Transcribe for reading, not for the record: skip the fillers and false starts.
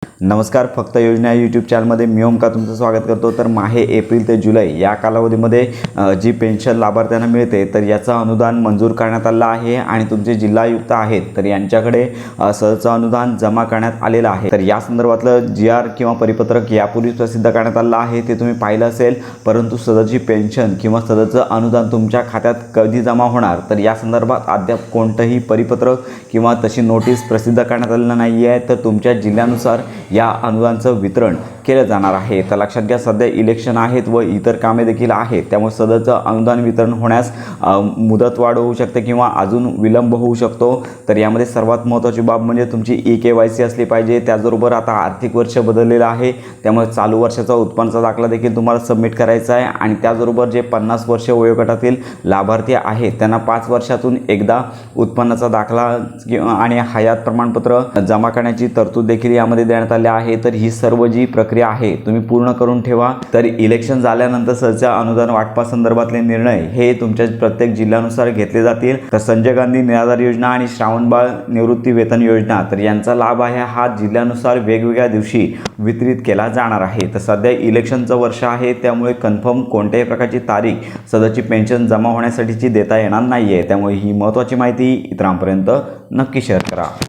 नमस्कार, फक्त योजना यूट्यूब चॅनलमध्ये मी ओमकार तुमचं स्वागत करतो। तर माहे एप्रिल ते जुलै या कालावधीमध्ये जी पेन्शन लाभार्थ्यांना मिळते तर याचं अनुदान मंजूर करण्यात आलं आहे आणि तुमचे जिल्हा आयुक्त आहेत तर यांच्याकडे सदरचं अनुदान जमा करण्यात आलेलं आहे। तर या संदर्भातलं GR किंवा परिपत्रक यापूर्वी प्रसिद्ध करण्यात आलं आहे, ते तुम्ही पाहिलं असेल। परंतु सदरची पेन्शन किंवा सदरचं अनुदान तुमच्या खात्यात कधी जमा होणार तर या संदर्भात अद्याप कोणतंही परिपत्रक किंवा तशी नोटीस प्रसिद्ध करण्यात आलेलं नाही आहे। तर तुमच्या जिल्ह्यानुसार या अनुदानाचं वितरण केलं जाणार आहे। तर लक्षात घ्या, सध्या इलेक्शन आहेत व इतर कामे देखील आहेत, त्यामुळे सदरचं अनुदान वितरण होण्यास मुदतवाढ होऊ शकते किंवा अजून विलंब होऊ शकतो। तर यामध्ये सर्वात महत्त्वाची बाब म्हणजे तुमची KYC असली पाहिजे। त्याचबरोबर आता आर्थिक वर्ष बदललेलं आहे, त्यामुळे चालू वर्षाचा उत्पन्नाचा दाखला देखील तुम्हाला सबमिट करायचा आहे आणि त्याचबरोबर जे 50 वर्ष वयोगटातील लाभार्थी आहेत त्यांना 5 वर्षातून एकदा उत्पन्नाचा दाखला आणि हयात प्रमाणपत्र जमा करण्याची तरतूद देखील यामध्ये देण्यात आली आहे। तर ही सर्व जी प्रक्रिया आहे तुम्ही पूर्ण करून ठेवा। तर इलेक्शन झाल्यानंतर सध्या अनुदान वाटपासंदर्भातले निर्णय हे तुमच्या प्रत्येक जिल्ह्यानुसार घेतले जातील। तर संजय गांधी निराधार योजना आणि श्रावणबाळ निवृत्ती वेतन योजना तर यांचा लाभ आहे हा जिल्ह्यानुसार वेगवेगळ्या दिवशी वितरित केला जाणार आहे। तर सध्या इलेक्शनचं वर्ष आहे, त्यामुळे कन्फर्म कोणत्याही प्रकारची तारीख सदरची पेन्शन जमा होण्यासाठीची देता येणार नाही आहे। त्यामुळे ही महत्त्वाची माहिती इतरांपर्यंत नक्की शेअर करा।